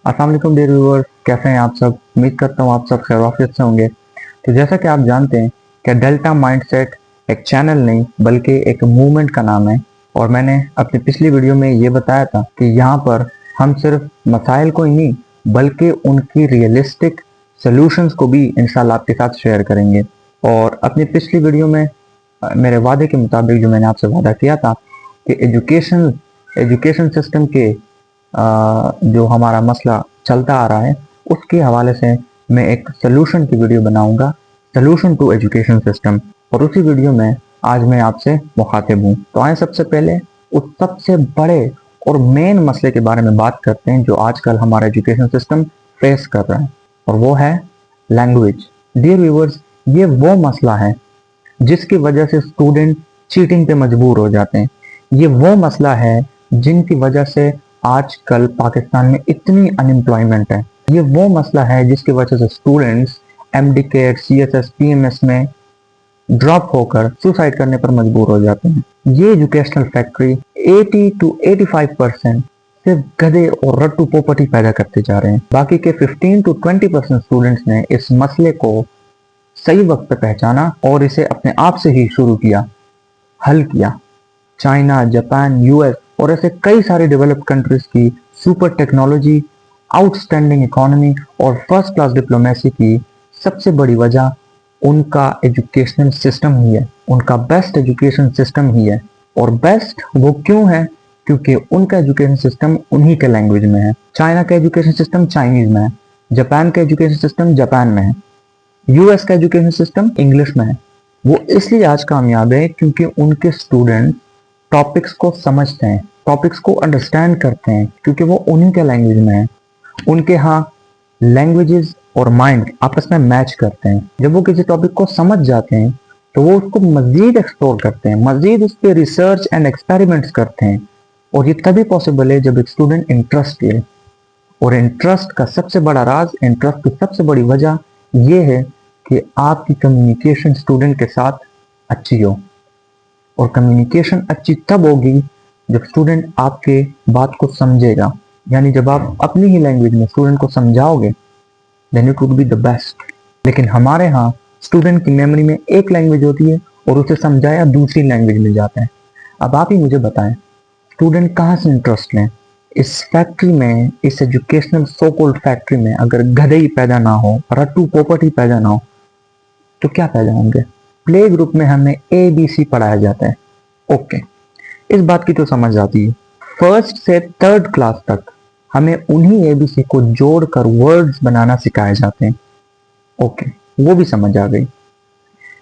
अस्सलाम वालेकुम dear viewers, कैसे हैं आप सब। उम्मीद करता हूँ आप सब खैरियत से होंगे। तो जैसा कि आप जानते हैं कि डेल्टा माइंडसेट एक चैनल नहीं बल्कि एक मूवमेंट का नाम है। और मैंने अपनी पिछली वीडियो में ये बताया था कि यहाँ पर हम सिर्फ मसाइल को ही नहीं बल्कि उनकी रियलिस्टिक सॉल्यूशंस को भी इंशाल्लाह आपके साथ शेयर करेंगे। और अपनी पिछली वीडियो में मेरे वादे के मुताबिक जो मैंने आपसे वादा किया था कि एजुकेशन सिस्टम के जो हमारा मसला चलता आ रहा है उसके हवाले से मैं एक सोल्यूशन की वीडियो बनाऊंगा, सोल्यूशन टू एजुकेशन सिस्टम। और उसी वीडियो में आज मैं आपसे मुखातिब हूँ। तो आए सबसे पहले उस सबसे बड़े और मेन मसले के बारे में बात करते हैं जो आजकल हमारा एजुकेशन सिस्टम फेस कर रहा है, और वो है लैंग्वेज। डियर व्यूअर्स, ये वो मसला है जिसकी वजह से स्टूडेंट चीटिंग पे मजबूर हो जाते हैं। ये वो मसला है जिनकी वजह से आजकल पाकिस्तान में इतनी अनएम्प्लॉयमेंट है। ये वो मसला है जिसकी वजह से स्टूडेंट्स एमडीकेट सीएसएस पीएमएस में ड्रॉप होकर सुसाइड करने पर मजबूर हो जाते हैं। ये एजुकेशनल फैक्ट्री 80 to 85% सिर्फ गधे और रट्टू पोपटी पैदा करते जा रहे हैं। बाकी के 15 to 20% स्टूडेंट्स ने इस मसले को सही वक्त पे पहचाना और इसे अपने आप से ही शुरू किया, हल किया। चाइना, जापान, यूएस और ऐसे कई सारे डेवलप्ड कंट्रीज की सुपर टेक्नोलॉजी, आउटस्टैंडिंग इकोनॉमी और फर्स्ट क्लास डिप्लोमेसी की सबसे बड़ी वजह उनका एजुकेशनल सिस्टम ही है, उनका बेस्ट एजुकेशन सिस्टम ही है। और बेस्ट वो क्यों है? क्योंकि उनका एजुकेशन सिस्टम उन्हीं के लैंग्वेज में है। चाइना का एजुकेशन सिस्टम चाइनीज में है, जापान का एजुकेशन सिस्टम जापान में है, यूएस का एजुकेशन सिस्टम इंग्लिश में है। वो इसलिए आज कामयाब है क्योंकि उनके स्टूडेंट टॉपिक्स को समझते हैं, टॉपिक्स को अंडरस्टैंड करते हैं, क्योंकि वो उन्हीं के लैंग्वेज में है। उनके यहाँ लैंग्वेजेस और माइंड आपस में मैच करते हैं। जब वो किसी टॉपिक को समझ जाते हैं तो वो उसको मजीद एक्सप्लोर करते हैं, मजीद उस पर रिसर्च एंड एक्सपेरिमेंट्स करते हैं। और ये तभी पॉसिबल है जब एक स्टूडेंट इंटरेस्ट ले। और इंटरेस्ट का सबसे बड़ा राज, इंटरेस्ट की सबसे बड़ी वजह ये है कि आपकी कम्युनिकेशन स्टूडेंट के साथ अच्छी हो। और कम्युनिकेशन अच्छी तब होगी जब स्टूडेंट आपके बात को समझेगा। यानी जब आप अपनी ही लैंग्वेज में स्टूडेंट को समझाओगे then it would be the best. लेकिन हमारे यहाँ स्टूडेंट की मेमोरी में एक लैंग्वेज होती है और उसे समझाया दूसरी लैंग्वेज में जाता है। अब आप ही मुझे बताएं, स्टूडेंट कहाँ से इंटरेस्ट लें? इस फैक्ट्री में, इस एजुकेशनल सो कॉल्ड फैक्ट्री में अगर गधे ही पैदा ना हो, रट्टू पोपट ही पैदा ना हो, तो क्या पैदा होंगे? प्ले ग्रुप में हमें ABC पढ़ाया जाता है, ओके, इस बात की तो समझ आती है। फर्स्ट से थर्ड क्लास तक हमें उन्हीं ABC को जोड़कर वर्ड्स बनाना सिखाए जाते हैं, ओके, वो भी समझ आ गई।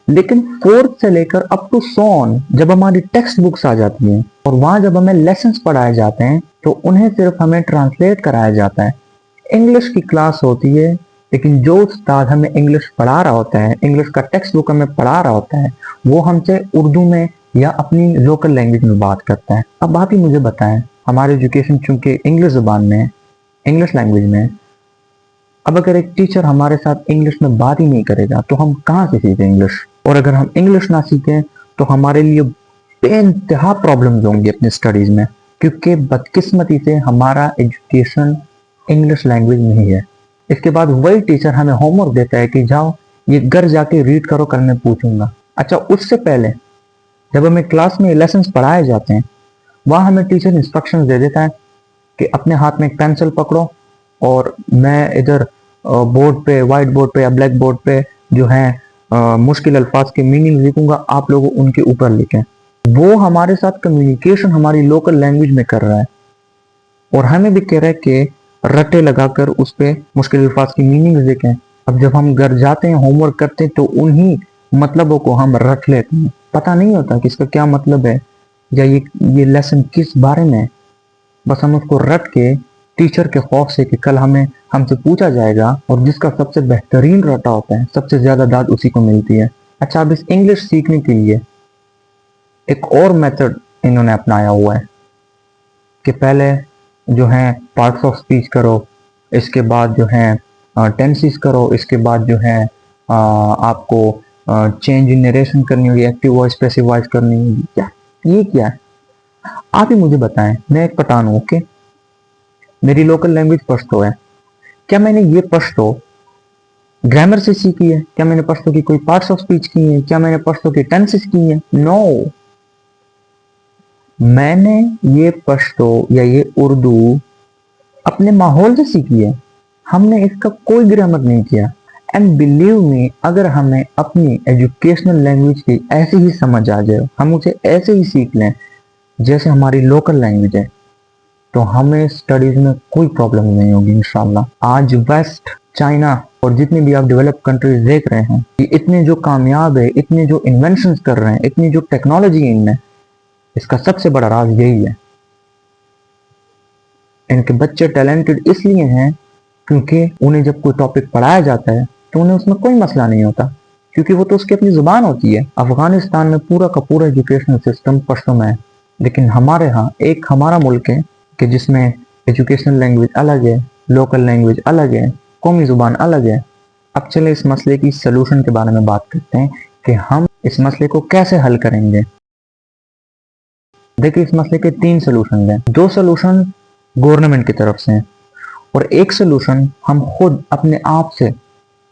लेकिन फोर्थ से लेकर अप टू सॉन जब हमारी टेक्स्ट बुक्स आ जाती हैं और वहां जब हमें लेसन्स पढ़ाए जाते हैं तो उन्हें सिर्फ हमें ट्रांसलेट कराया जाता है। इंग्लिश की क्लास होती है लेकिन जो उस्ताद हमें इंग्लिश पढ़ा रहा होता है, इंग्लिश का टेक्स्ट बुक हमें पढ़ा रहा होता है, वो हमसे उर्दू में या अपनी लोकल लैंग्वेज में बात करता है। अब आप ही मुझे बताएं, हमारे एजुकेशन चूंकि इंग्लिश जुबान में है, इंग्लिश लैंग्वेज में है, अब अगर एक टीचर हमारे साथ इंग्लिश में बात ही नहीं करेगा तो हम कहाँ से सीखें इंग्लिश? और अगर हम इंग्लिश ना सीखें तो हमारे लिए बेइंतहा प्रॉब्लम्स होंगी अपनी स्टडीज में, क्योंकि बदकिस्मती से हमारा एजुकेशन इंग्लिश लैंग्वेज में ही है। इसके बाद वही टीचर हमें होमवर्क देता है कि जाओ ये घर जाके रीड करो, कल मैं पूछूंगा। अच्छा, उससे पहले जब हमें क्लास में लेसन्स पढ़ाए जाते हैं वहां हमें टीचर इंस्ट्रक्शंस दे देता है कि अपने हाथ में एक पेंसिल पकड़ो और मैं इधर बोर्ड पे, व्हाइट बोर्ड पे या ब्लैक बोर्ड पे जो है मुश्किल अल्फाज के मीनिंग लिखूंगा, आप लोग उनके ऊपर लिखें। वो हमारे साथ कम्युनिकेशन हमारी लोकल लैंग्वेज में कर रहा है और हमें भी कह रहा है कि रट्टे लगाकर उस पे मुश्किल अल्फाज की मीनिंग लिखें। अब जब हम घर जाते हैं, होमवर्क करते हैं, तो उन्हीं मतलबों को हम रट लेते हैं। पता नहीं होता कि इसका क्या मतलब है या ये लेसन किस बारे में है। बस हम उसको रट के टीचर के खौफ से कि कल हमसे पूछा जाएगा, और जिसका सबसे बेहतरीन रटा होता है सबसे ज्यादा दाद उसी को मिलती है। अच्छा, अब इस इंग्लिश सीखने के लिए एक और मेथड इन्होंने अपनाया हुआ है कि पहले जो है पार्ट्स ऑफ स्पीच करो, इसके बाद जो है टेंसेस करो, इसके बाद जो है आपको चेंज इन नरेशन करनी होगी, एक्टिव वॉइस पैसिव वॉइस करनी होगी। क्या है? आप ही मुझे बताएं। मैं एक पठान हूँ, ओके, मेरी लोकल लैंग्वेज पश्तो है, क्या मैंने ये पश्तो ग्रामर से सीखी है? क्या मैंने पश्तो की कोई पार्ट्स ऑफ स्पीच की है? क्या मैंने पश्तो की टेंसेस की है? नो, मैंने ये पश्तो या ये उर्दू अपने माहौल से सीखी है। हमने इसका कोई ग्रामर नहीं किया। एंड बिलीव मी, अगर हमें अपनी एजुकेशनल लैंग्वेज की ऐसी ही समझ आ जाए, हम उसे ऐसे ही सीख लें जैसे हमारी लोकल लैंग्वेज है, तो हमें स्टडीज में कोई प्रॉब्लम नहीं होगी इंशाल्लाह। आज वेस्ट, चाइना और जितनी भी आप डेवलप कंट्रीज देख रहे हैं कि इतने जो कामयाब है, इतने जो इन्वेंशन कर रहे हैं, इतनी जो टेक्नोलॉजी है इनमें, इसका सबसे बड़ा राज यही है। इनके बच्चे टैलेंटेड इसलिए हैं क्योंकि उन्हें जब कोई टॉपिक पढ़ाया जाता है तो उन्हें उसमें कोई मसला नहीं होता, क्योंकि वो तो उसकी अपनी जुबान होती है। अफगानिस्तान में पूरा का पूरा एजुकेशनल सिस्टम पश्तो में है, लेकिन हमारे यहाँ एक हमारा मुल्क है कि जिसमें एजुकेशनल लैंग्वेज अलग है, लोकल लैंग्वेज अलग है, कौमी जुबान अलग है। अब चले इस मसले की सलूशन के बारे में बात करते हैं कि हम इस मसले को कैसे हल करेंगे। देखिए, इस मसले के 3 सलूशन हैं। 2 सलूशन गवर्नमेंट की तरफ से हैं और एक सोल्यूशन हम खुद अपने आप से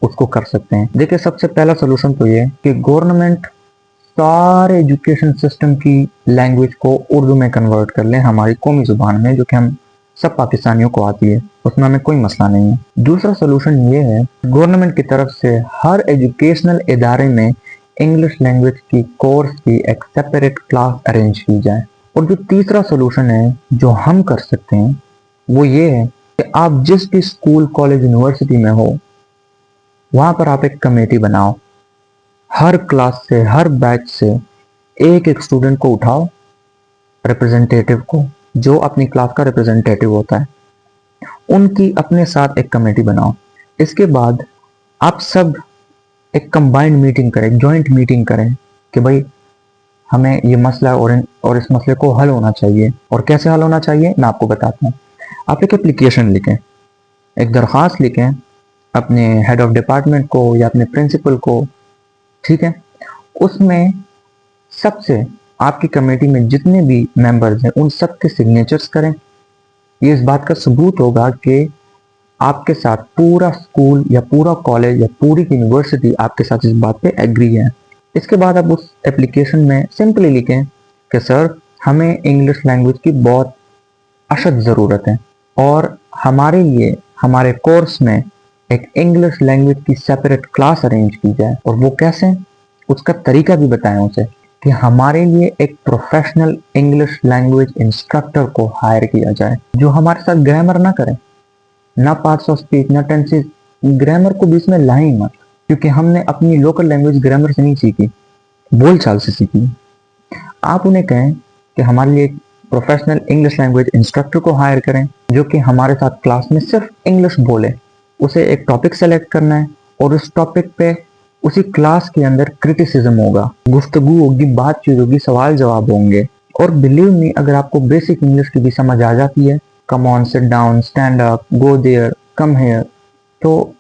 उसको कर सकते हैं। देखिए, सबसे पहला सोल्यूशन तो ये कि गवर्नमेंट सारे एजुकेशन सिस्टम की लैंग्वेज को उर्दू में कन्वर्ट कर ले, हमारी कौमी जुबान में, जो कि हम सब पाकिस्तानियों को आती है, उसमें हमें कोई मसला नहीं है। दूसरा सोल्यूशन ये है, गवर्नमेंट की तरफ से हर एजुकेशनल इदारे में इंग्लिश लैंग्वेज की कोर्स की एक सेपरेट क्लास अरेंज की जाए। और जो तीसरा सोल्यूशन है जो हम कर सकते हैं वो ये है कि आप जिस भी स्कूल, कॉलेज, यूनिवर्सिटी में हो, वहां पर आप एक कमेटी बनाओ। हर क्लास से, हर बैच से एक एक स्टूडेंट को उठाओ, रिप्रेजेंटेटिव को, जो अपनी क्लास का रिप्रेजेंटेटिव होता है, उनकी अपने साथ एक कमेटी बनाओ। इसके बाद आप सब एक कंबाइंड मीटिंग करें, जॉइंट मीटिंग करें कि भाई हमें ये मसला और इस मसले को हल होना चाहिए। और कैसे हल होना चाहिए मैं आपको बताता हूँ। आप एक एप्लीकेशन लिखें, एक दरख्वास्त लिखें अपने हेड ऑफ डिपार्टमेंट को या अपने प्रिंसिपल को, ठीक है। उसमें सबसे, आपकी कमेटी में जितने भी मेंबर्स हैं उन सब के सिग्नेचर्स करें। ये इस बात का सबूत होगा कि आपके साथ पूरा स्कूल या पूरा कॉलेज या पूरी यूनिवर्सिटी आपके साथ इस बात पे एग्री है। इसके बाद आप उस एप्लीकेशन में सिंपली लिखें कि सर, हमें इंग्लिश लैंग्वेज की बहुत अशद ज़रूरत है और हमारे लिए हमारे कोर्स में एक इंग्लिश लैंग्वेज की सेपरेट क्लास अरेंज की जाए। और वो कैसे, उसका तरीका भी बताएं उसे कि हमारे लिए एक प्रोफेशनल इंग्लिश लैंग्वेज इंस्ट्रक्टर को हायर किया जाए, जो हमारे साथ ग्रामर ना करे, ना पार्ट्स ऑफ स्पीच, ना टेंसेस। ग्रामर को बीच में लाए ही मत, क्योंकि हमने अपनी लोकल लैंग्वेज ग्रामर से नहीं सीखी, बोलचाल से सीखी। आप उन्हें कहें कि हमारे लिए एक प्रोफेशनल इंग्लिश लैंग्वेज इंस्ट्रक्टर को हायर करें, जो कि हमारे साथ क्लास में सिर्फ इंग्लिश बोले। उसे एक टॉपिक सेलेक्ट करना है और उस टॉपिक पे उसी क्लास के अंदर क्रिटिसिज्म होगा, गुफ्तगू होगी, बातचीत होगी, सवाल जवाब होंगे। और बिलीव मी, अगर आपको बेसिक इंग्लिश की भी समझ आ जाती है, come on, sit down, stand up, go there, come here, तो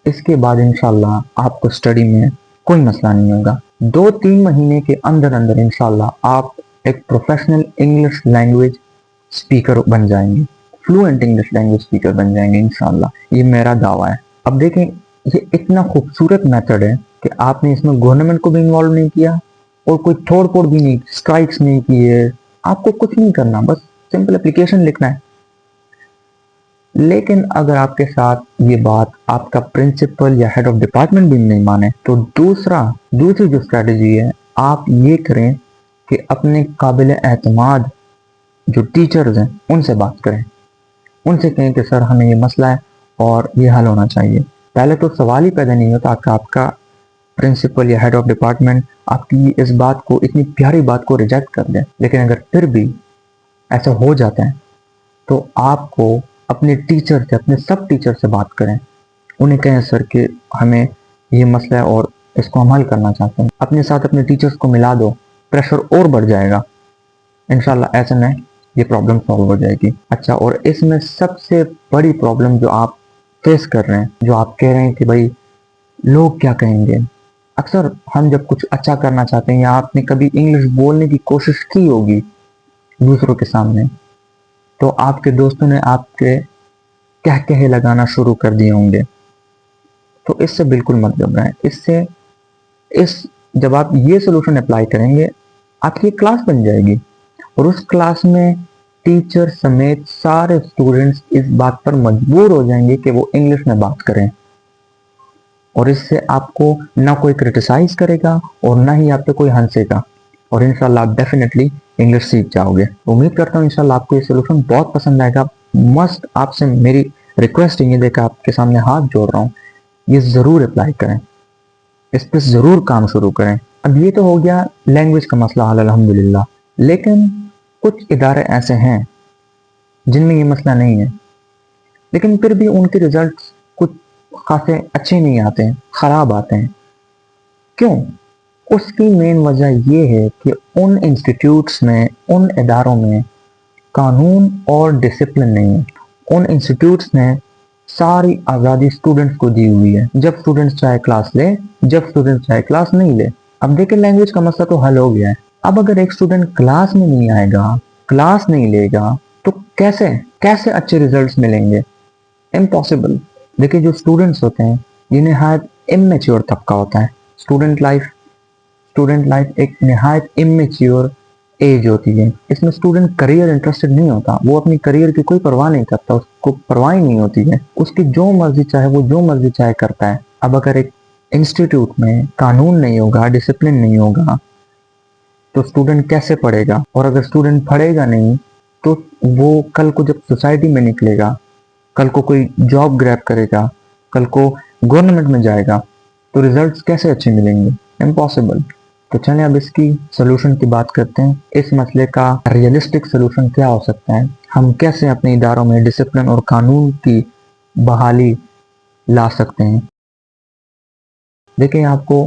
इसके बाद इंशाल्लाह आपको स्टडी में कोई मसला नहीं होगा। 2-3 महीने के अंदर अंदर इंशाल्लाह आप एक प्रोफेशनल इंग्लिश लैंग्वेज स्पीकर बन जाएंगे, फ्लुएंट इंग्लिश लैंग्वेज स्पीकर बन जाएंगे इंशाल्लाह। ये मेरा दावा है। अब देखें, ये इतना खूबसूरत मेथड है कि आपने इसमें गवर्नमेंट को भी इन्वॉल्व नहीं किया और कोई तोड़ फोड़ भी नहीं, स्ट्राइक्स नहीं किए, आपको कुछ नहीं करना, बस सिंपल एप्लीकेशन लिखना है। लेकिन अगर आपके साथ ये बात आपका प्रिंसिपल या हेड ऑफ डिपार्टमेंट भी नहीं माने, तो दूसरी जो स्ट्रेटजी है, आप ये करें कि अपने काबिल एतमाद जो टीचर्स हैं उनसे बात करें। उनसे कहें कि सर, हमें ये मसला है और ये हल होना चाहिए। पहले तो सवाल ही पैदा नहीं होता कि आपका प्रिंसिपल या हेड ऑफ डिपार्टमेंट आपकी इस बात को, इतनी प्यारी बात को रिजेक्ट कर दे। लेकिन अगर फिर भी ऐसा हो जाता है तो आपको अपने टीचर से, अपने सब टीचर से बात करें। उन्हें कहें सर कि हमें ये मसला है और इसको हम हल करना चाहते हैं। अपने साथ अपने टीचर्स को मिला दो, प्रेशर और बढ़ जाएगा। इंशाल्लाह ऐसे में ये प्रॉब्लम सॉल्व हो जाएगी। अच्छा, और इसमें सबसे बड़ी प्रॉब्लम जो आप फेस कर रहे हैं, जो आप कह रहे हैं कि भाई लोग क्या कहेंगे। अक्सर हम जब कुछ अच्छा करना चाहते हैं या आपने कभी इंग्लिश बोलने की कोशिश की होगी दूसरों के सामने, तो आपके दोस्तों ने आपके कह कहे लगाना शुरू कर दिए होंगे। तो इससे बिल्कुल मत घबराएं। इससे इस जब आप ये सोल्यूशन अप्लाई करेंगे, आपकी एक क्लास बन जाएगी और उस क्लास में टीचर समेत सारे स्टूडेंट्स इस बात पर मजबूर हो जाएंगे कि वो इंग्लिश में बात करें, और इससे आपको ना कोई क्रिटिसाइज करेगा और ना ही आप पे कोई हंसेगा, और इंशाल्लाह आप डेफिनेटली इंग्लिश सीख जाओगे। उम्मीद करता हूँ इंशाल्लाह आपको ये सोल्यूशन बहुत पसंद आएगा। मस्ट आपसे मेरी रिक्वेस्ट है, ये देखा आपके सामने हाथ जोड़ रहा हूँ, ये जरूर अप्लाई करें, इस पर जरूर काम शुरू करें। अब ये तो हो गया लैंग्वेज का मसला हल अल्हम्दुलिल्लाह, लेकिन कुछ इदारे ऐसे हैं जिनमें ये मसला नहीं है, लेकिन फिर भी उनके रिजल्ट कुछ खासे अच्छे नहीं आते हैं, खराब आते हैं। क्यों? उसकी मेन वजह यह है कि उन इंस्टीट्यूट्स में, उन इदारों में कानून और डिसिप्लिन नहीं है। उन इंस्टीट्यूट्स ने सारी आज़ादी स्टूडेंट्स को दी हुई है, जब स्टूडेंट्स चाहे क्लास ले, जब स्टूडेंट्स चाहे क्लास नहीं ले। अब देखिए लैंग्वेज का मसला तो हल हो गया है। अब अगर एक स्टूडेंट क्लास में नहीं आएगा, क्लास नहीं लेगा, तो कैसे कैसे अच्छे रिजल्ट्स मिलेंगे? इम्पॉसिबल। देखिए जो स्टूडेंट्स होते हैं ये निहायत इमेच्योर तबका होता है। स्टूडेंट लाइफ एक निहायत इमेच्योर एज होती है। इसमें स्टूडेंट करियर इंटरेस्टेड नहीं होता, वो अपनी करियर की कोई परवाह नहीं करता, उसको परवाह ही नहीं होती है, उसकी जो मर्जी चाहे वो जो मर्जी चाहे करता है। अब अगर एक इंस्टीट्यूट में कानून नहीं होगा, डिसिप्लिन नहीं होगा, तो स्टूडेंट कैसे पढ़ेगा? और अगर स्टूडेंट पढ़ेगा नहीं तो वो कल को जब सोसाइटी में निकलेगा, कल को कोई जॉब ग्रैब करेगा, कल को गवर्नमेंट में जाएगा, तो रिजल्ट्स कैसे अच्छे मिलेंगे? इम्पॉसिबल। तो चलें अब इसकी सोल्यूशन की बात करते हैं। इस मसले का रियलिस्टिक सोल्यूशन क्या हो सकता है? हम कैसे अपने इदारों में डिसिप्लिन और कानून की बहाली ला सकते हैं? देखिए आपको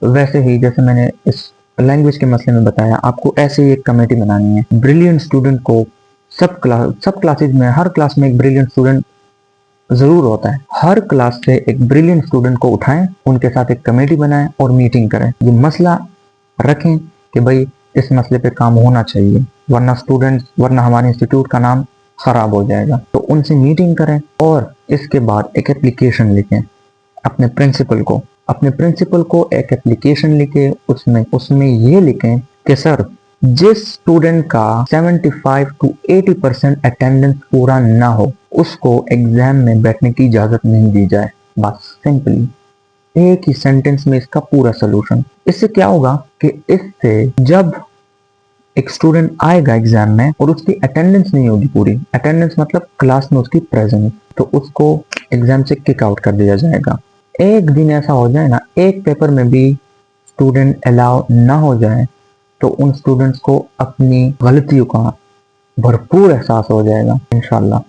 वैसे ही जैसे मैंने इस लैंग्वेज के मसले में बताया, आपको ऐसे ही एक कमेटी बनानी है। ब्रिलियंट स्टूडेंट को सब क्लासेज में, हर क्लास में एक ब्रिलियंट स्टूडेंट जरूर होता है। हर क्लास से एक ब्रिलियंट स्टूडेंट को उठाएं, उनके साथ एक कमेटी बनाएं और मीटिंग करें। ये मसला रखें कि भाई इस मसले पे काम होना चाहिए, वरना हमारे इंस्टीट्यूट का नाम खराब हो जाएगा। तो उनसे मीटिंग करें और इसके बाद एक एप्लीकेशन लिखें अपने प्रिंसिपल को एक एप्लीकेशन लिखे, उसमें ये लिखें कि सर जिस स्टूडेंट का 75 to 80% अटेंडेंस पूरा ना हो उसको एग्जाम में बैठने की इजाजत नहीं दी जाए। बस सिंपली एक ही सेंटेंस में इसका पूरा सोल्यूशन। इससे क्या होगा कि इससे जब एक स्टूडेंट आएगा एग्जाम में और उसकी अटेंडेंस नहीं होगी पूरी, अटेंडेंस मतलब क्लास में उसकी प्रेजेंस, तो उसको एग्जाम से किक आउट कर दिया जाएगा। एक दिन ऐसा हो जाए ना, एक पेपर में भी स्टूडेंट अलाउ ना हो जाए, तो उन स्टूडेंट्स को अपनी गलतियों का भरपूर एहसास हो जाएगा इंशाल्लाह।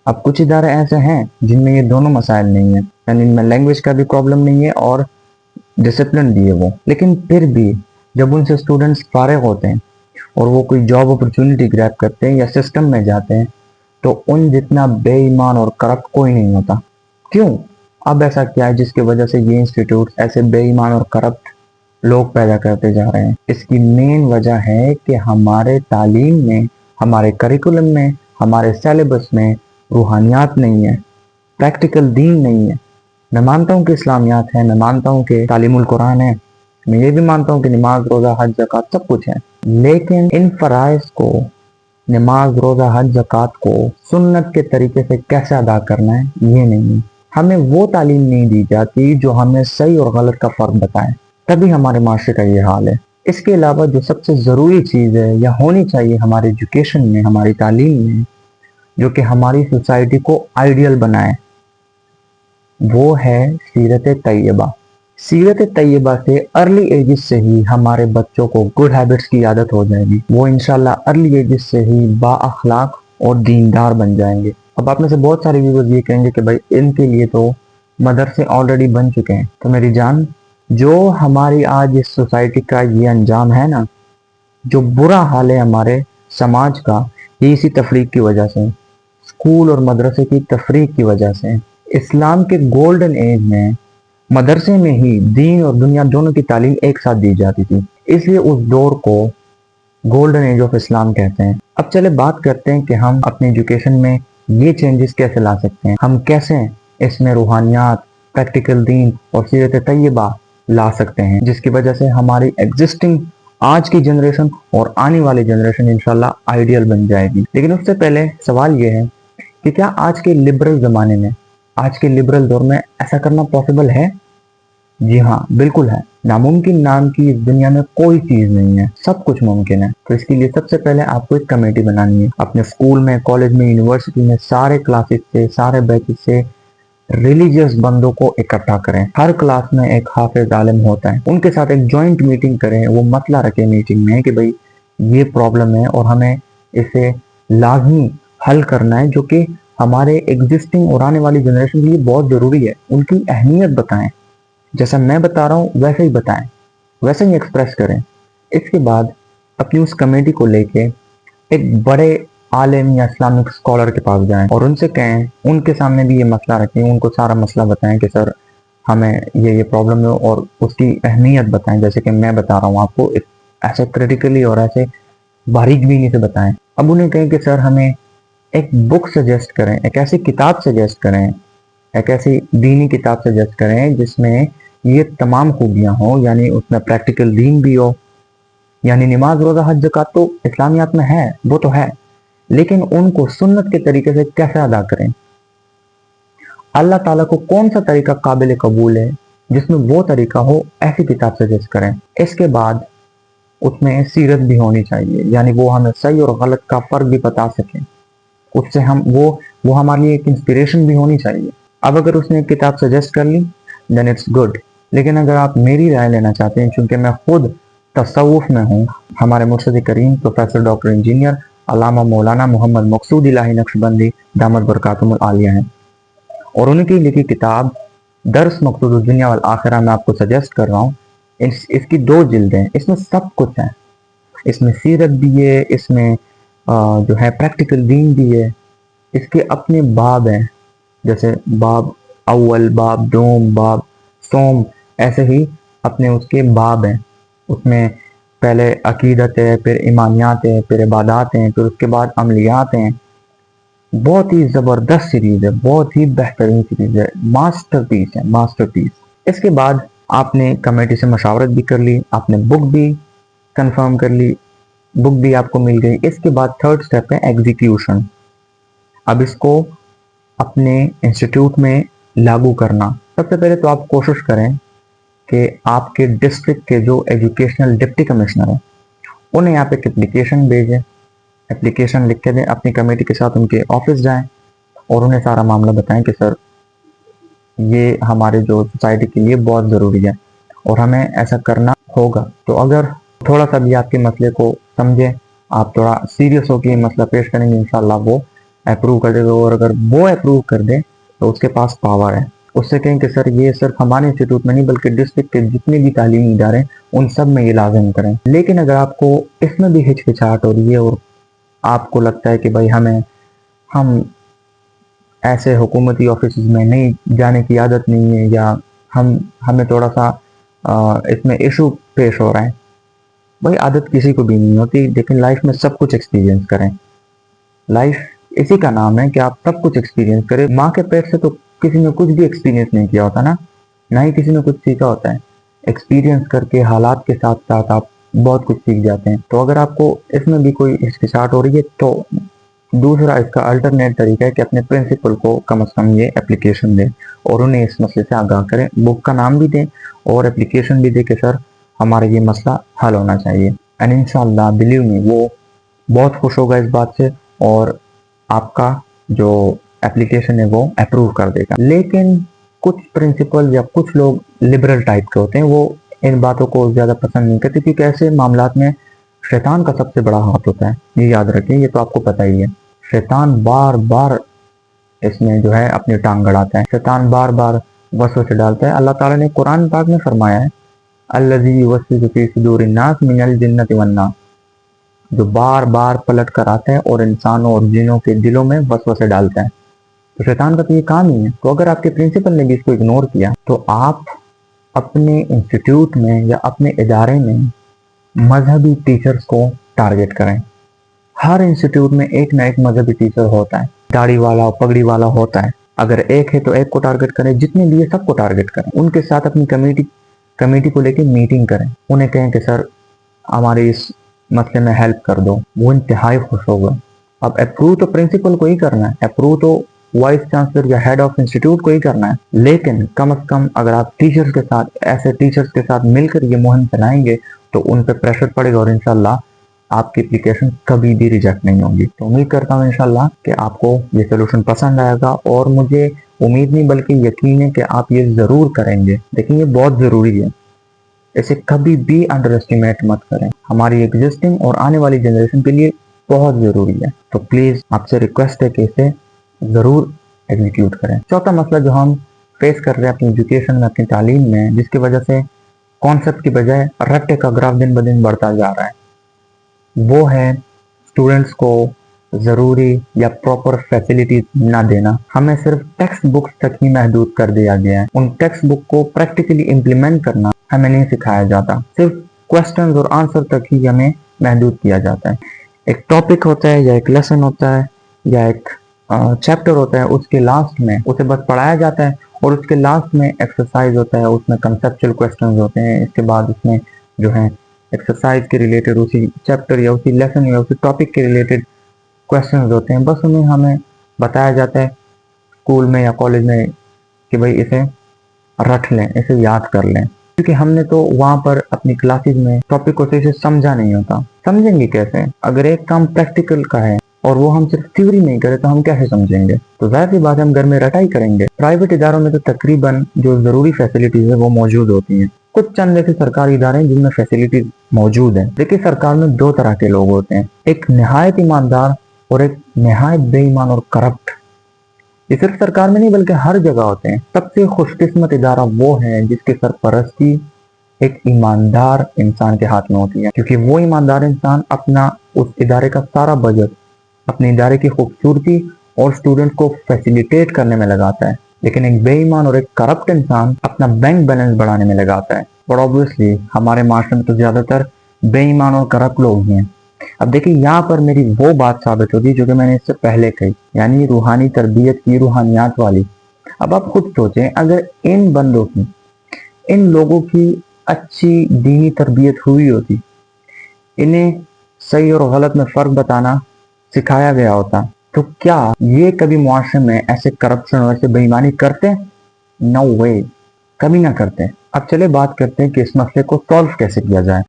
अब कुछ इदारे ऐसे हैं जिनमें ये दोनों मसाइल नहीं है, यानी इनमें लैंग्वेज का भी प्रॉब्लम नहीं है और डिसिप्लिन भी है वो, लेकिन फिर भी जब उनसे स्टूडेंट्स फारिग होते हैं और वो कोई जॉब अपॉर्चुनिटी ग्रैब करते हैं या सिस्टम में जाते हैं, तो उन जितना बेईमान और करप्ट कोई नहीं होता। क्यों? अब ऐसा क्या है जिसकी वजह से ये इंस्टीट्यूट ऐसे बेईमान और करप्ट लोग पैदा करते जा रहे हैं? इसकी मेन वजह है कि हमारे तालीम में, हमारे करिकुलम में, हमारे सिलेबस में रूहानियात नहीं है, प्रैक्टिकल दीन नहीं है। मैं मानता हूँ कि इस्लामियात है, मैं मानता हूँ कि तालीमुल कुरान है, मैं ये भी मानता हूँ कि नमाज, रोज़ा, हज, ज़कात सब कुछ है, लेकिन इन फराइज को, नमाज, रोज़ा, हज, ज़कात को सुन्नत के तरीके से कैसे अदा करना है ये नहीं है। हमें वो तालीम नहीं दी जाती जो हमें सही और गलत का फ़र्क बताए, तभी हमारे माशरे का ये हाल है। इसके अलावा जो सबसे ज़रूरी चीज़ है या होनी चाहिए हमारे एजुकेशन में, हमारी तालीम में, जो कि हमारी सोसाइटी को आइडियल बनाए, वो है सीरत तैयबा। सीरत तैयबा से अर्ली एजेस से ही हमारे बच्चों को गुड हैबिट्स की आदत हो जाएगी, वो इंशाल्लाह अर्ली एजेस से ही बाअखलाक और दीनदार बन जाएंगे। अब आप में से बहुत सारे व्यूअर्स ये कहेंगे कि भाई इनके लिए तो मदरसे ऑलरेडी बन चुके हैं। तो मेरी जान, जो हमारी आज इस सोसाइटी का ये अंजाम है ना, जो बुरा हाल है हमारे समाज का, ये इसी तफरीक की वजह से, स्कूल और मदरसे की तफरीक की वजह से। इस्लाम के गोल्डन एज में मदरसे में ही दीन और दुनिया दोनों की तालीम एक साथ दी जाती थी, इसलिए उस दौर को गोल्डन एज ऑफ इस्लाम कहते हैं। अब चले बात करते हैं कि हम अपने एजुकेशन में ये चेंजेस कैसे ला सकते हैं, हम कैसे इसमें रूहानियात, प्रैक्टिकल दीन और सीरत तैयबा ला सकते हैं, जिसकी वजह से हमारी एग्जिस्टिंग आज की जनरेशन और आने वाली जनरेशन इंशाल्लाह आइडियल बन जाएगी। लेकिन उससे पहले सवाल ये है कि क्या आज के लिबरल जमाने में, आज के लिबरल दौर में ऐसा करना पॉसिबल है? जी हाँ, बिल्कुल है। नामुमकिन नाम की इस दुनिया में कोई चीज नहीं है, सब कुछ मुमकिन है। तो इसके लिए सबसे पहले आपको एक कमेटी बनानी है। अपने स्कूल में, कॉलेज में, यूनिवर्सिटी में सारे क्लासेस से, सारे बैचेस से रिलीजियस बंदों को इकट्ठा करें। हर क्लास में एक हाफिज आलिम होता है, उनके साथ एक जॉइंट मीटिंग करें। वो मसला रखें मीटिंग में कि भाई ये प्रॉब्लम है और हमें इसे लाजमी हल करना है, जो कि हमारे एग्जिस्टिंग और आने वाली जनरेशन के लिए बहुत जरूरी है। उनकी अहमियत बताएं, जैसा मैं बता रहा हूँ वैसे ही बताएं, वैसे ही एक्सप्रेस करें। इसके बाद अपनी उस कमेटी को लेके एक बड़े आलिम या इस्लामिक स्कॉलर के पास जाएं और उनसे कहें, उनके सामने भी ये मसला रखें, उनको सारा मसला बताएं कि सर हमें ये प्रॉब्लम है, और उसकी अहमियत बताएं जैसे कि मैं बता रहा हूँ आपको, ऐसे क्रिटिकली और ऐसे बारीक बीनी से बताएं। अब उन्हें कहें कि सर हमें एक बुक सजेस्ट करें, एक ऐसी किताब सजेस्ट करें, एक ऐसी दीनी किताब सजेस्ट करें जिसमें ये तमाम खूबियां हो, यानी उसमें प्रैक्टिकल दीन भी हो। यानी नमाज, रोजा, हज, ज़कात तो इस्लामियात में है, वो तो है, लेकिन उनको सुन्नत के तरीके से कैसे अदा करें, अल्लाह ताला को कौन सा तरीका काबिल कबूल है जिसमें वो तरीका हो, ऐसी किताब सजेस्ट करें। इसके बाद उसमें सीरत भी होनी चाहिए, यानी वो हमें सही और गलत का फर्क भी बता सके, उससे हम वो हमारे लिए एक इंस्पिरेशन भी होनी चाहिए। अब अगर उसने एक किताब सजेस्ट कर ली देन इट्स गुड, लेकिन अगर आप मेरी राय लेना चाहते हैं, चूंकि मैं खुद तसव्वुफ में हूँ, हमारे मुर्शद करीम प्रोफेसर डॉक्टर इंजीनियर अल्लामा मौलाना मोहम्मद मकसूद इलाही नक्शबंदी दामद बरकातुहुल आलिया हैं, और उनकी लिखी किताब दर्स मकसूद दुनिया वल आखिरा में आपको सजेस्ट कर रहा हूँ। इसकी 2 जिल्दें हैं, इसमें सब कुछ है, इसमें सीरत भी है, इसमें जो है प्रैक्टिकल दीन भी है। इसके अपने बाब हैं, जैसे बाब अव्वल, बाब दोम, बाब सोम, ऐसे ही अपने उसके बाब हैं। उसमें पहले अकीदत है, फिर ईमानियात है, फिर इबादत हैं, फिर उसके बाद अमलियात हैं। बहुत ही ज़बरदस्त सीरीज़ है, बहुत ही बेहतरीन सीरीज़ है, मास्टरपीस है, मास्टरपीस। इसके बाद आपने कमेटी से मशावरत भी कर ली, आपने बुक भी कंफर्म कर ली, बुक भी आपको मिल गई। इसके बाद थर्ड स्टेप है एग्जीक्यूशन। अब इसको अपने इंस्टीट्यूट में लागू करना। सबसे पहले तो आप कोशिश करें कि आपके डिस्ट्रिक्ट के जो एजुकेशनल डिप्टी कमिश्नर हैं उन्हें आप एक एप्लीकेशन भेजें, एप्लीकेशन लिख के दें, अपनी कमेटी के साथ उनके ऑफिस जाएं और उन्हें सारा मामला बताएं कि सर ये हमारे जो सोसाइटी के लिए बहुत ज़रूरी है और हमें ऐसा करना होगा। तो अगर थोड़ा सा भी आपके मसले को समझें, आप थोड़ा सीरियस होकर ये मसला पेश करेंगे, इंशाल्लाह वो अप्रूव कर देगा। और अगर वो अप्रूव कर दे तो उसके पास पावर है, उससे कहें कि सर ये सिर्फ हमारे इंस्टीट्यूट में नहीं बल्कि डिस्ट्रिक्ट के जितने भी तालीमी इदारे हैं उन सब में ये लाजिम करें। लेकिन अगर आपको इसमें भी हिचकिचाहट हो रही है और आपको लगता है कि भाई हम ऐसे हुकूमती ऑफिस में नहीं जाने की आदत नहीं है, या हमें थोड़ा सा इसमें इशू पेश हो रहा है, भाई आदत किसी को भी नहीं होती, लेकिन लाइफ में सब कुछ एक्सपीरियंस करें। लाइफ इसी का नाम है कि आप सब कुछ एक्सपीरियंस करें। माँ के पेट से तो किसी ने कुछ भी एक्सपीरियंस नहीं किया होता ना ही किसी ने कुछ सीखा होता है। एक्सपीरियंस करके हालात के साथ साथ आप बहुत कुछ सीख जाते हैं। तो अगर आपको इसमें भी कोई हिचकिचाहट हो रही है तो दूसरा इसका अल्टरनेट तरीका है कि अपने प्रिंसिपल को कम अज़ कम ये एप्लीकेशन दें और उन्हें इस मसले से आगाह करें, बुक का नाम भी दें और एप्लीकेशन भी दें कि सर हमारा ये मसला हल होना चाहिए। एंड इंशाल्लाह बिलीव मी वो बहुत खुश होगा इस बात से और आपका जो एप्लीकेशन है वो अप्रूव कर देगा। लेकिन कुछ प्रिंसिपल या कुछ लोग लिबरल टाइप के होते हैं, वो इन बातों को ज़्यादा पसंद नहीं करते क्योंकि ऐसे मामलात में शैतान का सबसे बड़ा हाथ होता है। ये याद रखें, ये तो आपको पता ही है। शैतान बार बार इसमें जो है अपनी टांग गड़ाता है, शैतान बार बार वसवसे डालता है। अल्लाह ताला ने कुरान पाक में फरमाया है अल्लज़ी युवस्विसु फी सुदूरिन नास मिनल जिन्नति वन नास, जो बार बार पलट कर आता है और इंसानों और जिनों के दिलों में वसवसे डालता है। तो शैतान का तो ये काम ही है। तो अगर आपके प्रिंसिपल ने भी इसको इग्नोर किया तो आप अपने इंस्टीट्यूट में या अपने इदारे में मजहबी टीचर्स को टारगेट करें। हर इंस्टीट्यूट में एक ना एक मजहबी टीचर होता है। दाढ़ी वाला पगड़ी वाला होता है, अगर एक है तो एक को टारगेट करें, जितने भी है सबको टारगेट करें, उनके साथ अपनी कमेटी को लेकर मीटिंग करें, उन्हें कहें कि सर हमारे इस मसले में हेल्प कर दो, वो इंतहाई खुश होगा। अब अप्रूव तो प्रिंसिपल को ही करना है, अप्रूव तो वाइस चांसलर या हेड ऑफ इंस्टीट्यूट को ही करना है, लेकिन कम से कम अगर आप टीचर्स के साथ, ऐसे टीचर्स के साथ मिलकर ये मुहिम चलाएंगे तो उन पर प्रेशर पड़ेगा और इंशाल्लाह आपकी एप्लीकेशन कभी भी रिजेक्ट नहीं होगी। तो उम्मीद करता हूँ इंशाल्लाह कि आपको ये सोल्यूशन पसंद आएगा, और मुझे उम्मीद नहीं बल्कि यकीन है कि आप ये ज़रूर करेंगे। देखिए ये बहुत ज़रूरी है, इसे कभी भी अंडर एस्टिमेट मत करें, हमारी एग्जिस्टिंग और आने वाली जनरेशन के लिए बहुत ज़रूरी है। तो प्लीज़ आपसे रिक्वेस्ट है कि इसे ज़रूर एग्जीक्यूट करें। चौथा मसला जो हम फेस कर रहे हैं अपनी एजुकेशन में, अपनी तालीम में, जिसकी वजह से कॉन्सेप्ट की बजाय रट्टे का ग्राफ दिन ब दिन बढ़ता जा रहा है, वो है स्टूडेंट्स को ज़रूरी या प्रॉपर फैसिलिटीज ना देना। हमें सिर्फ टेक्स्ट बुक्स तक ही महदूद कर दिया गया है, उन टेक्स्ट बुक को प्रैक्टिकली इम्प्लीमेंट करना हमें नहीं सिखाया जाता, सिर्फ क्वेश्चंस और आंसर तक ही हमें महदूद किया जाता है। एक टॉपिक होता है या एक लेसन होता है या एक चैप्टर होता है, उसके लास्ट में उसे बस पढ़ाया जाता है और उसके लास्ट में एक्सरसाइज होता है, उसमें कंसेप्चुअल क्वेश्चंस होते हैं, इसके बाद उसमें जो है एक्सरसाइज के रिलेटेड उसी चैप्टर या उसी लेसन या उसी टॉपिक के रिलेटेड क्वेश्चंस होते हैं। बस उन्हें हमें बताया जाता है स्कूल में या कॉलेज में कि भाई इसे रट लें, इसे याद कर लें, क्योंकि हमने तो वहाँ पर अपनी क्लासेज में टॉपिक को सही से समझा नहीं होता। समझेंगे कैसे? अगर एक काम प्रैक्टिकल का है और वो हम सिर्फ थ्योरी नहीं करें तो हम कैसे समझेंगे? तो जाहिर सी बात है हम घर में रटाई करेंगे। प्राइवेट इदारों में तो तकरीबन जो जरूरी फैसिलिटीज है वो मौजूद होती हैं। कुछ चंद ऐसे सरकारी इदारे हैं जिनमें फैसिलिटीज मौजूद है। देखिए सरकार में दो तरह के लोग होते हैं, एक निहायत ईमानदार और एक निहायत बेईमान और करप्ट। ये सिर्फ सरकार में नहीं बल्कि हर जगह होते हैं। सबसे खुशकिस्मत इदारा वो है जिसके सरपरस्ती एक ईमानदार इंसान के हाथ में होती है, क्योंकि वो ईमानदार इंसान अपना उस इदारे का सारा बजट अपने इदारे की खूबसूरती और स्टूडेंट को फैसिलिटेट करने में लगाता है। लेकिन एक बेईमान और एक करप्ट इंसान अपना बैंक बैलेंस बढ़ाने में लगाता है। और ऑब्वियसली हमारे माशरे में तो ज्यादातर बेईमान और करप्ट लोग ही हैं। अब देखिए यहाँ पर मेरी वो बात साबित होगी जो कि मैंने इससे पहले कही, यानी रूहानी तरबियत की, रूहानियात वाली। अब आप खुद सोचें, अगर इन बंदों की, इन लोगों की अच्छी दीनी तरबियत हुई होती, इन्हें सही और गलत में फर्क बताना सिखाया गया होता, तो क्या ये कभी मुआशरे में ऐसे करप्शन और ऐसे बेईमानी करते? नो वे, कभी ना करते। अब चले बात करते हैं कि इस मसले को सॉल्व कैसे किया जाए।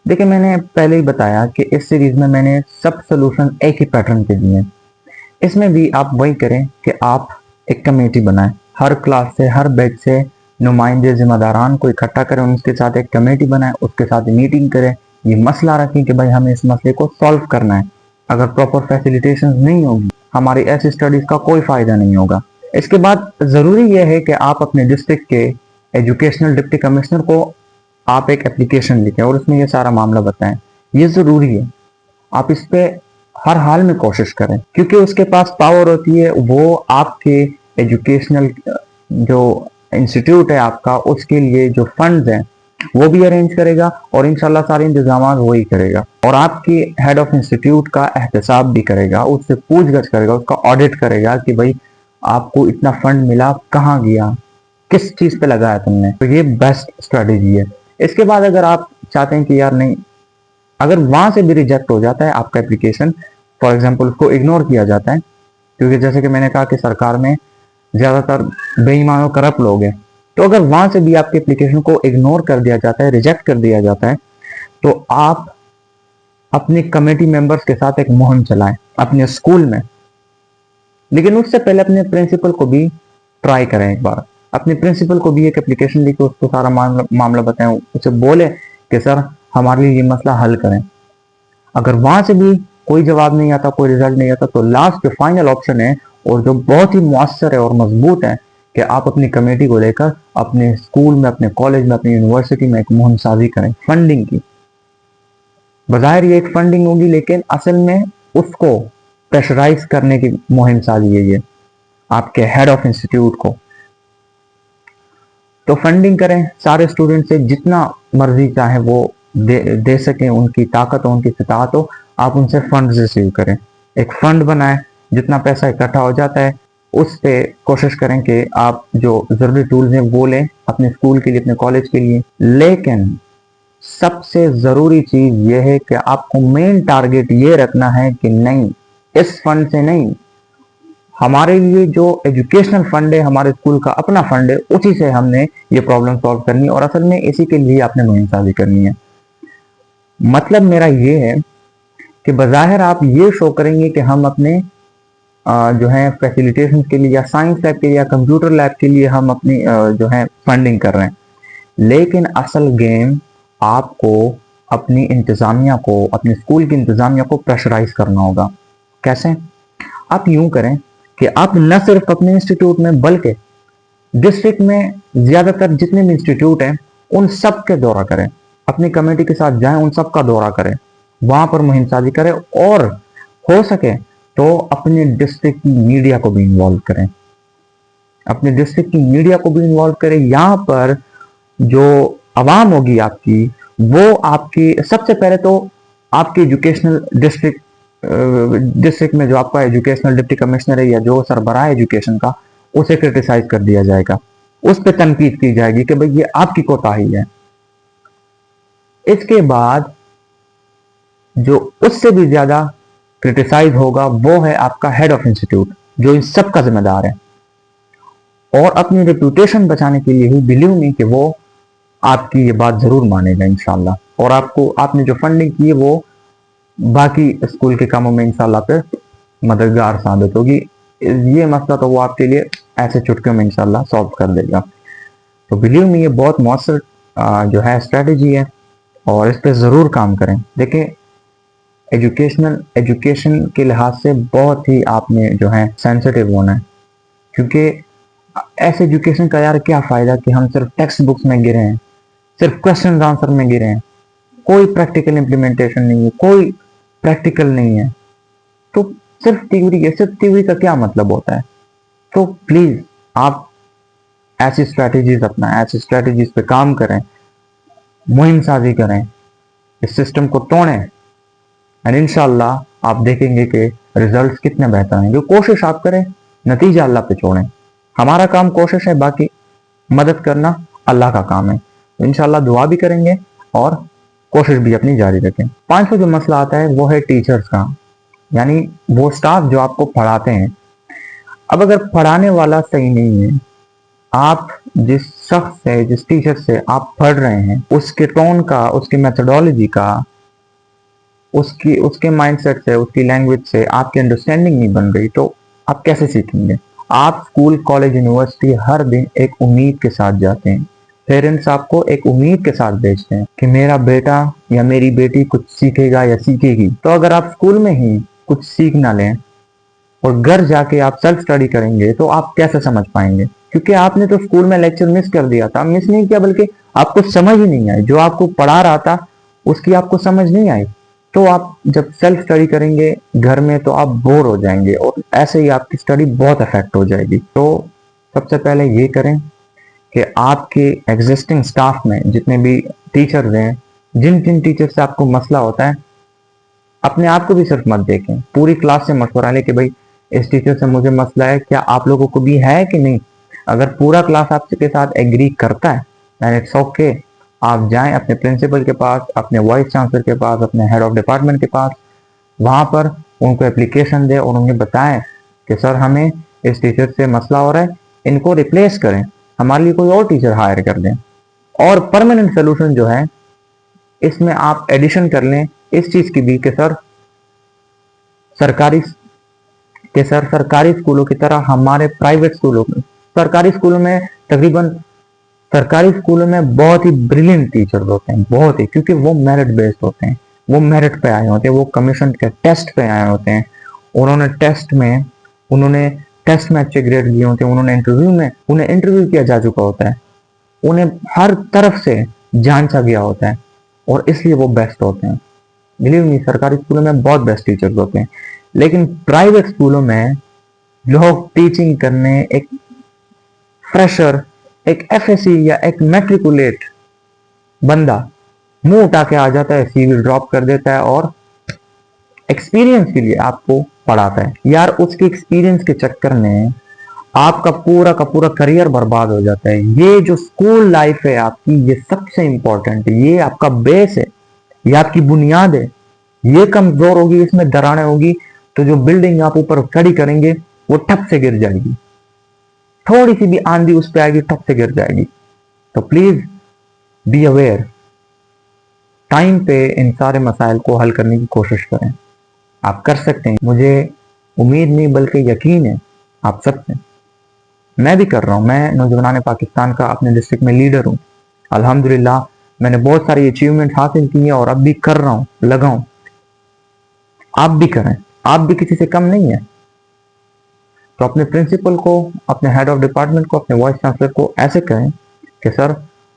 देखिए मैंने पहले ही बताया कि इस सीरीज में मैंने सब सोल्यूशन एक ही पैटर्न के दिए हैं। इसमें भी आप वही करें कि आप एक कमेटी बनाएं, हर क्लास से, हर बैच से नुमाइंदे जिम्मेदारान को इकट्ठा करें, उनके साथ एक कमेटी बनाएं, उसके साथ मीटिंग करें, ये मसला रखें कि भाई हमें इस मसले को सॉल्व करना है। अगर प्रॉपर फैसिलिटेशन नहीं होगी हमारी ऐसी स्टडीज का कोई फायदा नहीं होगा। इसके बाद जरूरी यह है कि आप अपने डिस्ट्रिक्ट के एजुकेशनल डिप्टी कमिश्नर को आप एक एप्लीकेशन लिखें और उसमें ये सारा मामला बताएं। ये जरूरी है, आप इस पे हर हाल में कोशिश करें, क्योंकि उसके पास पावर होती है, वो आपके एजुकेशनल जो इंस्टीट्यूट है आपका, उसके लिए जो फंड्स हैं वो भी अरेंज करेगा और इंशाल्लाह सारे इंतजाम वो ही करेगा, और आपकी हेड ऑफ इंस्टीट्यूट का एहतसाब भी करेगा, उससे पूछगछ करेगा, उसका ऑडिट करेगा कि भाई आपको इतना फंड मिला, कहाँ गया, किस चीज पे लगाया तुमने। तो ये बेस्ट स्ट्रेटेजी है। इसके बाद अगर आप चाहते हैं कि यार नहीं, अगर वहां से भी रिजेक्ट हो जाता है आपका एप्लीकेशन, फॉर एग्जाम्पल उसको इग्नोर किया जाता है, क्योंकि जैसे कि मैंने कहा कि सरकार में ज्यादातर बेईमान और करप्ट लोग हैं, तो अगर वहां से भी आपके एप्लीकेशन को इग्नोर कर दिया जाता है, रिजेक्ट कर दिया जाता है, तो आप अपने कमेटी मेंबर्स के साथ एक मुहिम चलाएं अपने स्कूल में। लेकिन उससे पहले अपने प्रिंसिपल को भी ट्राई करें, एक बार अपने प्रिंसिपल को भी एक एप्लीकेशन लिखे, उसको सारा मामला बताएं, उसे बोले कि सर हमारे लिए ये मसला हल करें। अगर वहां से भी कोई जवाब नहीं आता, कोई रिजल्ट नहीं आता, तो लास्ट जो फाइनल ऑप्शन है और जो बहुत ही मुअस्सर है और मजबूत है कि आप अपनी कमेटी को लेकर अपने स्कूल में, अपने कॉलेज में, अपनी यूनिवर्सिटी में एक मुहिम साजी करें फंडिंग की। बज़ाहिर ये एक फंडिंग होगी, लेकिन असल में उसको प्रेशराइज करने की मुहिम साजी है ये आपके हेड ऑफ इंस्टीट्यूट को। तो फंडिंग करें, सारे स्टूडेंट से जितना मर्जी चाहे वो दे सकें, उनकी ताकत हो, उनकी इस्तात हो, आप उनसे फंड रिसीव करें। एक फंड बनाएं, जितना पैसा इकट्ठा हो जाता है उस पे कोशिश करें कि आप जो जरूरी टूल्स हैं वो लें अपने स्कूल के लिए, अपने कॉलेज के लिए। लेकिन सबसे जरूरी चीज ये है कि आपको मेन टारगेट ये रखना है कि नहीं, इस फंड से नहीं, हमारे लिए जो एजुकेशनल फंड है, हमारे स्कूल का अपना फंड है, उसी से हमने ये प्रॉब्लम सॉल्व करनी है और असल में इसी के लिए आपने मुहिमसाजी करनी है। मतलब मेरा ये है कि बज़ाहिर आप ये शो करेंगे कि हम अपने जो है फैसिलिटेशन के लिए या साइंस लैब के लिए या कंप्यूटर लैब के लिए हम अपनी जो है फंडिंग कर रहे हैं, लेकिन असल गेम आपको अपनी इंतजामिया को, अपने स्कूल की इंतजामिया को प्रेशराइज करना होगा। कैसे? आप यूं करें कि आप न सिर्फ अपने इंस्टीट्यूट में बल्कि डिस्ट्रिक्ट में ज्यादातर जितने भी इंस्टीट्यूट हैं उन सब के दौरा करें, अपनी कमेटी के साथ जाएं, उन सब का दौरा करें, वहां पर मुहिमसाजी करें और हो सके तो अपने डिस्ट्रिक्ट की मीडिया को भी इन्वॉल्व करें, अपने डिस्ट्रिक्ट की मीडिया को भी इन्वॉल्व करें। यहाँ पर जो आवाम होगी आपकी, वो आपकी सबसे पहले तो आपकी एजुकेशनल डिस्ट्रिक्ट में जो आपका एजुकेशनल डिप्टी कमिश्नर है या जो सरबराह एजुकेशन का, उसे क्रिटिसाइज कर दिया जाएगा, उस पर तनकीद की जाएगी कि भाई ये आपकी कोताही है। इसके बाद जो उससे भी ज्यादा क्रिटिसाइज होगा वो है आपका हेड ऑफ इंस्टीट्यूट, जो इन सब का जिम्मेदार है और अपनी रेपुटेशन बचाने के लिए ही बिलीव मी कि वो आपकी ये बात जरूर मानेगा इंशाल्लाह, और आपको आपने जो फंडिंग की है वो बाकी स्कूल के कामों में इंशाल्लाह पे मददगार साबित होगी। ये मसला तो वो आपके लिए ऐसे चुटकियों में इंशाल्लाह सॉल्व कर देगा। तो बिलीव मी ये बहुत मौसर जो है स्ट्रेटेजी है और इस पर ज़रूर काम करें। देखें, एजुकेशन के लिहाज से बहुत ही आपने जो है सेंसिटिव होना है, क्योंकि ऐसे एजुकेशन का यार क्या फ़ायदा कि हम सिर्फ टेक्स्ट बुक्स में गिरे हैं, सिर्फ क्वेश्चन आंसर में गिरे हैं, कोई प्रैक्टिकल इम्प्लीमेंटेशन नहीं है, कोई प्रैक्टिकल नहीं है, तो सिर्फ थ्योरी है। सिर्फ थ्योरी का क्या मतलब होता है? तो प्लीज आप ऐसी स्ट्रैटेजीज अपनाएं, ऐसी स्ट्रैटेजीज पे काम करें, मुहिम साजी करें, इस सिस्टम को तोड़ें एंड इंशाल्लाह आप देखेंगे कि रिजल्ट्स कितने बेहतर हैं। जो कोशिश आप करें, नतीजा अल्लाह पे छोड़ें। हमारा काम कोशिश है, बाकी मदद करना अल्लाह का काम है। तो इंशाल्लाह दुआ भी करेंगे और कोशिश भी अपनी जारी रखें। पांचवा जो मसला आता है वो है टीचर्स का, यानी वो स्टाफ जो आपको पढ़ाते हैं। अब अगर पढ़ाने वाला सही नहीं है, आप जिस शख्स से, जिस टीचर से आप पढ़ रहे हैं, उसके टोन का, उसकी मेथोडोलॉजी का, उसके माइंडसेट से, उसकी लैंग्वेज से आपकी अंडरस्टैंडिंग नहीं बन रही, तो आप कैसे सीखेंगे? आप स्कूल, कॉलेज, यूनिवर्सिटी हर दिन एक उम्मीद के साथ जाते हैं। पेरेंट्स आपको एक उम्मीद के साथ भेजते हैं कि मेरा बेटा या मेरी बेटी कुछ सीखेगा या सीखेगी। तो अगर आप स्कूल में ही कुछ सीख ना लें और घर जाके आप सेल्फ स्टडी करेंगे तो आप कैसे समझ पाएंगे? क्योंकि आपने तो स्कूल में लेक्चर मिस कर दिया था। मिस नहीं किया, बल्कि आपको समझ ही नहीं आई, जो आपको पढ़ा रहा था उसकी आपको समझ नहीं आई। तो आप जब सेल्फ स्टडी करेंगे घर में तो आप बोर हो जाएंगे और ऐसे ही आपकी स्टडी बहुत अफेक्ट हो जाएगी। तो सबसे पहले ये करें कि आपके एग्जिस्टिंग स्टाफ में जितने भी टीचर्स हैं, जिन जिन टीचर से आपको मसला होता है, अपने आप को भी सिर्फ मत देखें, पूरी क्लास से मशवरा लें कि भाई इस टीचर से मुझे मसला है, क्या आप लोगों को भी है कि नहीं। अगर पूरा क्लास आपके साथ एग्री करता है देन इट्स ओके, आप जाएं अपने प्रिंसिपल के पास, अपने वाइस चांसलर के पास, अपने हेड ऑफ डिपार्टमेंट के पास, वहां पर उनको एप्लीकेशन दें और उन्हें बताएं कि सर हमें इस टीचर से मसला हो रहा है, इनको रिप्लेस करें, हमारे लिए कोई और टीचर हायर कर दें। और परमानेंट सोल्यूशन जो है इसमें आप एडिशन कर लें इस चीज की भी कि सर सरकारी स्कूलों की तरह हमारे प्राइवेट स्कूलों में, सरकारी स्कूलों में बहुत ही ब्रिलियंट टीचर्स होते हैं, बहुत ही, क्योंकि वो मेरिट बेस्ड होते हैं, वो मेरिट पे आए होते हैं, वो कमीशन के टेस्ट पे आए होते हैं, उन्होंने टेस्ट में अच्छे ग्रेड लिए होते हैं, उन्हें इंटरव्यू किया जा चुका होता है, उन्हें हर तरफ से जांचा गया होता है और इसलिए वो बेस्ट होते हैं। बिलीव मी, सरकारी स्कूलों में बहुत बेस्ट टीचर्स होते हैं, लेकिन प्राइवेट स्कूलों में लोग टीचिंग करने, एक फ्रेशर, एक एफएससी या एक मैट्रिकुलेट बंदा मुंह उठा के आ जाता है, सीवी ड्रॉप कर देता है और एक्सपीरियंस के लिए आपको पढ़ाता है यार, उसके एक्सपीरियंस के चक्कर में आपका पूरा का पूरा करियर बर्बाद हो जाता है। ये जो स्कूल लाइफ है आपकी, ये सबसे इंपॉर्टेंट है, ये आपका बेस है, ये आपकी बुनियाद है। ये कमजोर होगी, इसमें दरारें होगी, तो जो बिल्डिंग आप ऊपर खड़ी करेंगे वो ठप से गिर जाएगी। थोड़ी सी भी आंधी उस पर आएगी, ठप से गिर जाएगी। तो प्लीज बी अवेयर, टाइम पे इन सारे मसाइल को हल करने की कोशिश करें। आप कर सकते हैं, मुझे उम्मीद नहीं बल्कि यकीन है आप सकते हैं। मैं भी कर रहा हूं। मैं नौजवान पाकिस्तान का अपने डिस्ट्रिक्ट में लीडर हूं। अल्हम्दुलिल्लाह मैंने बहुत सारी अचीवमेंट हासिल की है और अब भी कर रहा हूं, लगा हूं। आप भी करें, आप भी किसी से कम नहीं है। तो अपने प्रिंसिपल को, अपने हेड ऑफ डिपार्टमेंट को, अपने वाइस चांसलर को ऐसे कहें कि सर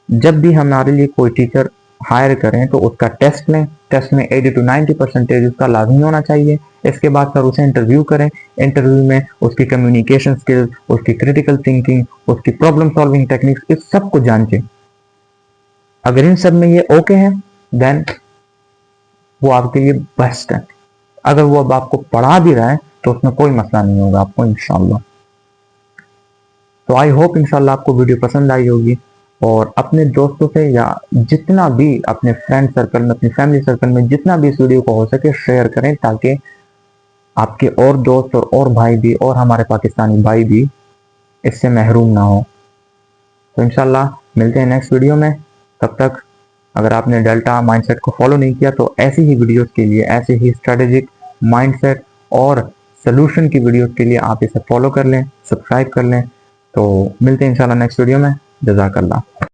जब भी हमारे लिए कोई टीचर हायर करें तो उसका टेस्ट लें, टेस्ट में 80 to 90% उसका लाजमी होना चाहिए। इसके बाद सर उसे इंटरव्यू करें, इंटरव्यू में उसकी कम्युनिकेशन स्किल्स, उसकी क्रिटिकल थिंकिंग, उसकी प्रॉब्लम सॉल्विंग टेक्निक्स, इस सब को जांचें। अगर इन सब में ये ओके है देन वो आपके लिए बेस्ट है। अगर वो अब आपको पढ़ा भी रहा है तो उसमें कोई मसला नहीं होगा आपको इंशाल्लाह। तो आई होप इंशाल्लाह आपको वीडियो पसंद आई होगी, और अपने दोस्तों से या जितना भी अपने फ्रेंड सर्कल में, अपनी फैमिली सर्कल में जितना भी इस वीडियो को हो सके शेयर करें, ताकि आपके और दोस्त और भाई भी, और हमारे पाकिस्तानी भाई भी इससे महरूम ना हो। तो इंशाल्लाह मिलते हैं नेक्स्ट वीडियो में। तब तक अगर आपने डेल्टा माइंडसेट को फॉलो नहीं किया तो ऐसी ही वीडियोस के लिए, ऐसे ही स्ट्रेटेजिक माइंडसेट और सोल्यूशन की वीडियोस के लिए आप इसे फॉलो कर लें, सब्सक्राइब कर लें। तो मिलते हैं इंशाल्लाह नेक्स्ट वीडियो में। जज़ाकल्लाह।